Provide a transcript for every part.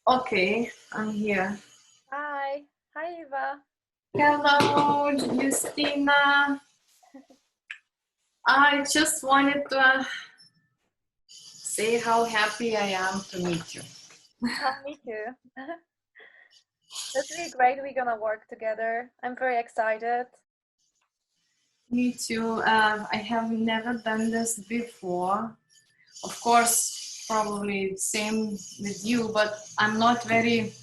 Okay, I'm here. Hi. Hi, Eva. Hello, Justyna. I just wanted to say how happy I am to meet you. Oh, me too. That's really great. We're gonna work together. I'm very excited. Me too. I have never done this before. Of course, probably same with you, but I'm not very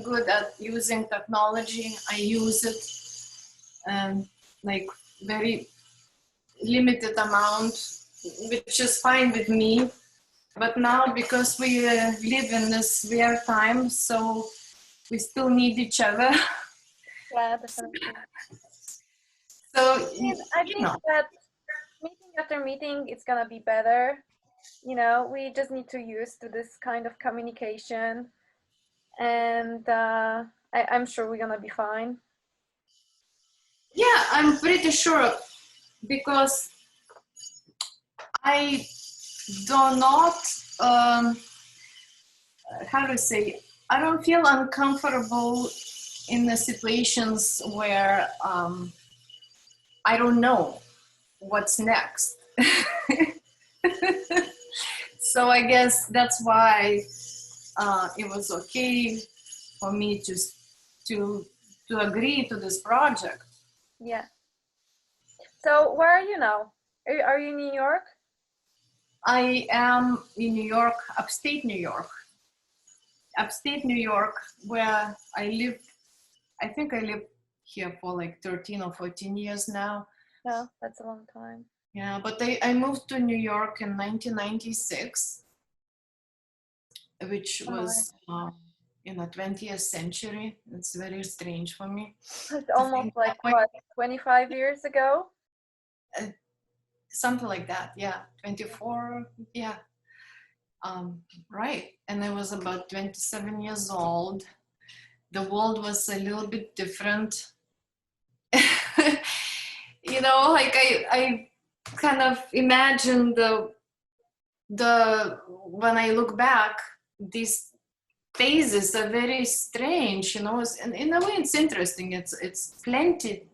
good at using technology. I use it like very limited amount, which is fine with me. But now, because we live in this weird time, so we still need each other. Yeah, definitely. So, And I you think know, that meeting after meeting, it's gonna be better. We just need to use to this kind of communication, and I'm sure we're gonna be fine. yeah, I'm pretty sure because I do not, um, how to say, I don't feel uncomfortable in the situations where I don't know what's next. So I guess that's why it was okay for me to to agree to this project. Yeah. So where are you now? Are you in New York? I am in New York, upstate New York, where I live. I think I lived here for like 13 or 14 years now. No, that's a long time. Yeah, but I moved to New York in 1996, which Oh my. was in the 20th century. It's very strange for me It's to almost think that like way. what, 25 years ago? Uh, Something like that, yeah, 24, yeah, right. And I was about 27 years old. The world was a little bit different. Like I kind of imagine the when I look back, these phases are very strange, and in a way it's interesting. It's plenty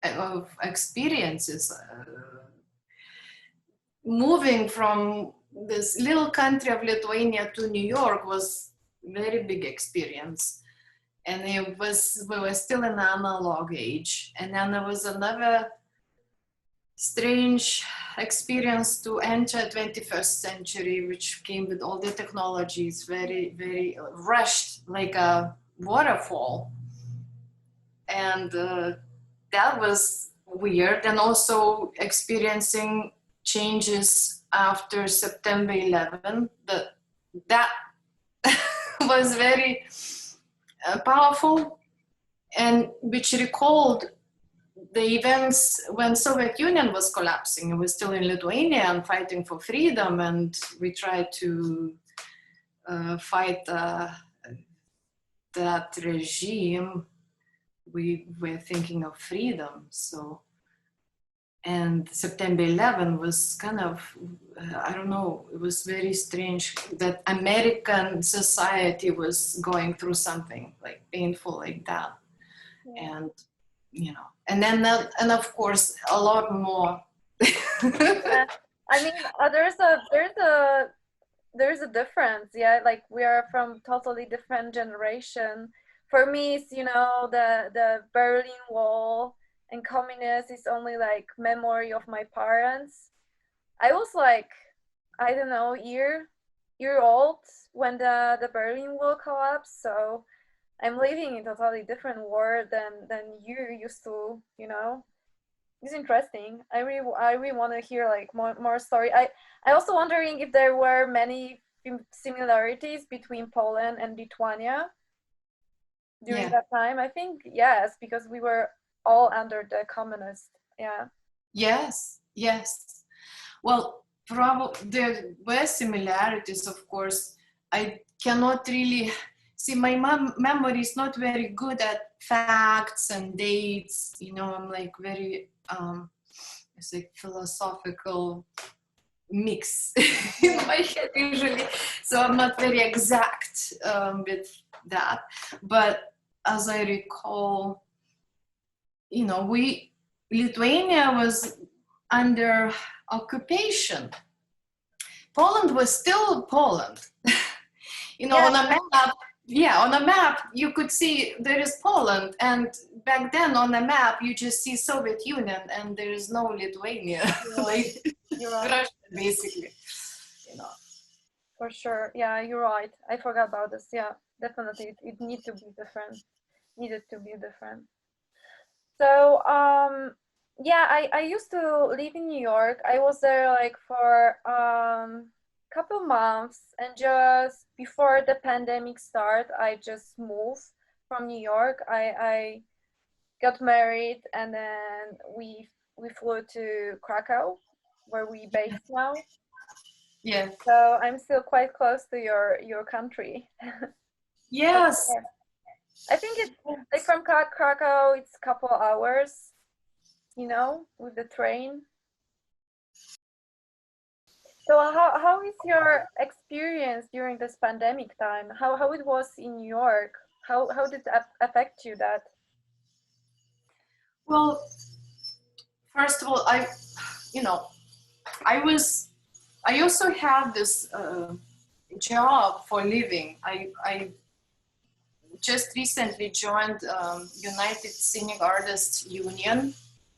of experiences. Moving from this little country of Lithuania to New York was very big experience. And we were still in the analog age. And then there was another strange experience to enter 21st century, which came with all the technologies, very, very rushed, like a waterfall. And that was weird. And also experiencing changes after September 11. That was very powerful, and which recalled the events when Soviet Union was collapsing. It was still in Lithuania and fighting for freedom, and we tried to fight that regime. We were thinking of freedom. So, and September 11 was kind of, I don't know, it was very strange that American society was going through something like painful like that. Yeah. And, and then, and of course, a lot more. Yeah. I mean, there's a difference. Yeah, like we are from totally different generation. For me, it's the Berlin Wall and communist is only like memory of my parents. I was like, I don't know, year old when the Berlin Wall collapsed. So I'm living in a totally different world than you used to. It's interesting. I really want to hear like more story. I also wondering if there were many similarities between Poland and Lithuania during Yeah. that time. I think yes, because we were all under the communist. Yeah. Yes. Yes. Well, probably there were similarities, of course. I cannot really see, my memory is not very good at facts and dates. I'm like very it's like philosophical mix in my head usually, so I'm not very exact with that. But as I recall, Lithuania was under occupation. Poland was still Poland. On a map, on a map, you could see there is Poland. And back then on the map, you just see Soviet Union and there is no Lithuania, like Russia, basically, For sure. Yeah, you're right. I forgot about this. Yeah, definitely. It needed to be different. So, yeah, I used to live in New York. I was there like for couple months, and just before the pandemic start, I just moved from New York. I got married, and then we flew to Krakow, where we based now. Yeah. So I'm still quite close to your country. Yes. I think it's like from Krakow, it's a couple hours, with the train. So how is your experience during this pandemic time? How it was in New York? How did it affect you that? Well, first of all, I also have this job for living. I just recently joined United Scenic Artists Union.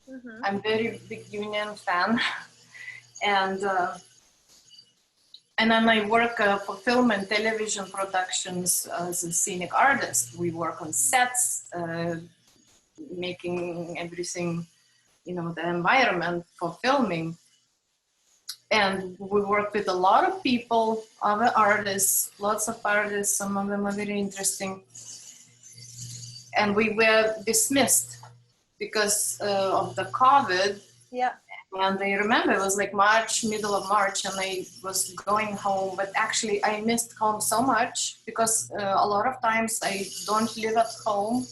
Mm-hmm. I'm very big union fan, and then I work for film and television productions as a scenic artist. We work on sets, making everything, the environment for filming. And we work with a lot of people, other artists, lots of artists. Some of them are very interesting. And we were dismissed because of the COVID. Yeah. And I remember it was like March, middle of March, and I was going home, but actually I missed home so much because a lot of times I don't live at home.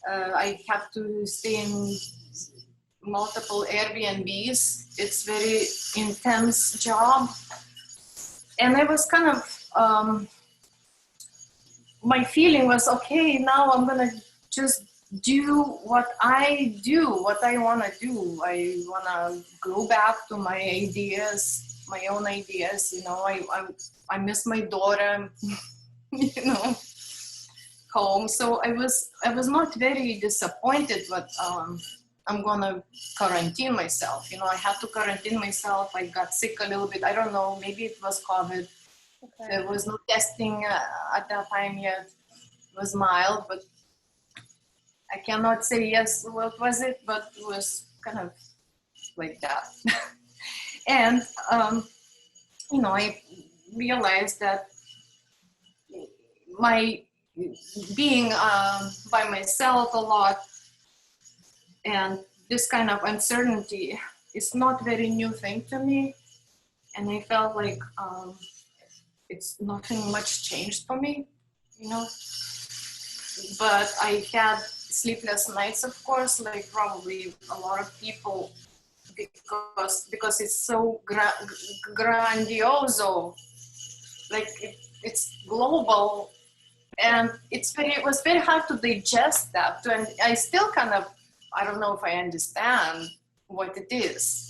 I have to stay in multiple Airbnbs. It's very intense job. And I was kind of, my feeling was, okay, now I'm gonna just do what I want to do. I want to go back to my ideas, my own ideas. I miss my daughter, home. So I was not very disappointed, but I'm gonna quarantine myself. I had to quarantine myself. I got sick a little bit. I don't know, maybe it was COVID. Okay. There was no testing at that time yet. It was mild, but I cannot say yes, what was it, but it was kind of like that. And, I realized that my being by myself a lot and this kind of uncertainty is not very new thing to me. And I felt like it's nothing much changed for me, But I had sleepless nights, of course, like probably a lot of people, because it's so grandioso, like it's global, and it was very hard to digest that. And I still kind of, I don't know if I understand what it is.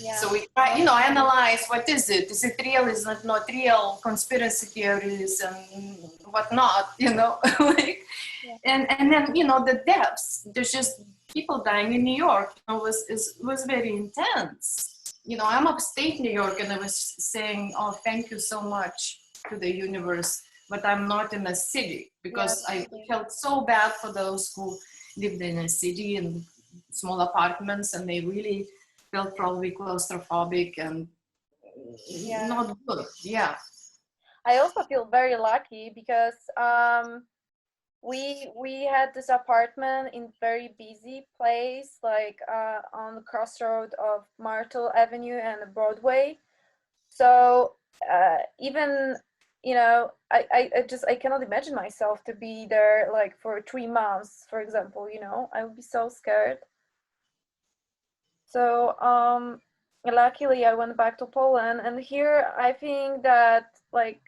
Yeah. So we try, analyze what is it? Is it real? Is it not real? Conspiracy theories and whatnot, like, yeah. And then the depths. There's just people dying in New York. Was very intense. I'm upstate New York, and I was saying, oh, thank you so much to the universe, but I'm not in a city, because I felt so bad for those who lived in a city and small apartments, and they really felt probably claustrophobic and not good. Yeah. I also feel very lucky because we had this apartment in very busy place, like on the crossroad of Myrtle Avenue and Broadway. So even I cannot imagine myself to be there like for 3 months, for example. I would be so scared. So luckily I went back to Poland, and here I think that like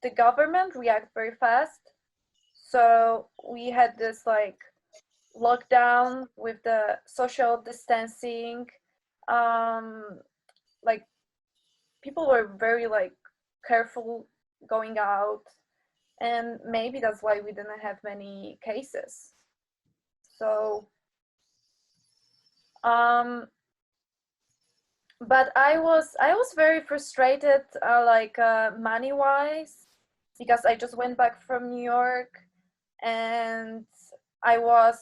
the government reacted very fast. So we had this like lockdown with the social distancing. Like people were very like careful going out, and maybe that's why we didn't have many cases. So but I was very frustrated, like money wise, because I just went back from New York, and I was,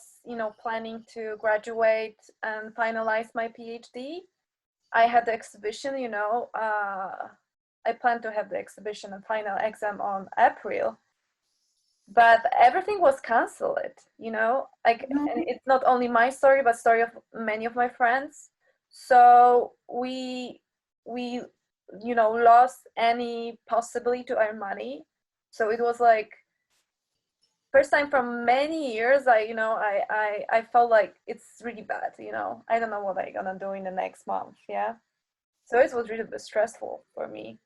planning to graduate and finalize my PhD. I had the exhibition, I plan to have the exhibition and final exam on April, but everything was canceled, like, and it's not only my story, but story of many of my friends. So we lost any possibility to earn money. So it was like first time from many years I felt like it's really bad. I don't know what I'm gonna do in the next month. Yeah, so it was really stressful for me.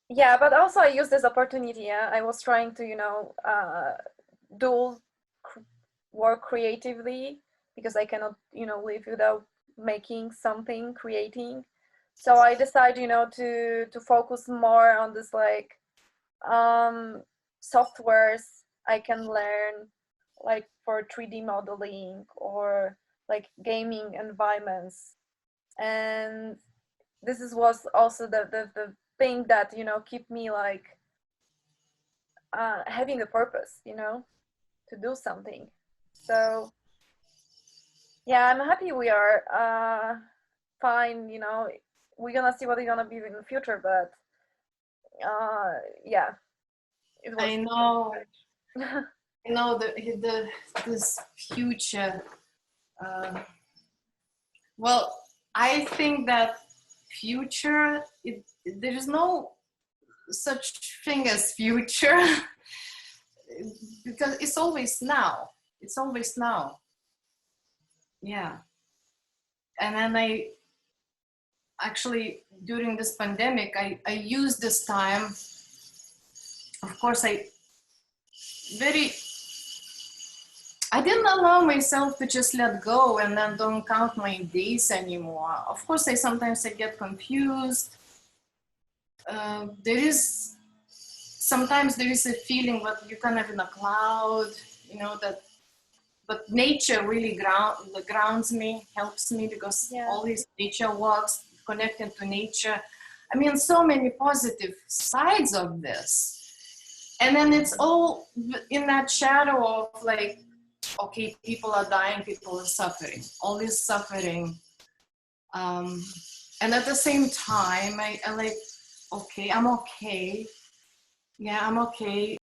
Yeah, but also I used this opportunity. Yeah, I was trying to do work creatively, because I cannot live without making something, creating. So I decided to focus more on this like softwares I can learn, like for 3D modeling or like gaming environments. And was also the thing that keep me like having a purpose, to do something. So yeah, I'm happy we are fine. We're gonna see what it's gonna be in the future, but yeah, it was. I know. I know the this future. Uh, well, I think that future. There is no such thing as future because it's always now. It's always now. Yeah. And then I actually, during this pandemic, I used this time. Of course, I didn't allow myself to just let go and then don't count my days anymore. Of course, sometimes I get confused. Sometimes there is a feeling that you kind of in a cloud, that, but nature really grounds me, helps me, because Yeah. all these nature walks, connected to nature. I mean, so many positive sides of this. And then it's all in that shadow of like, okay, people are dying, people are suffering, all this suffering. And at the same time, I like, okay, I'm okay. Yeah, I'm okay.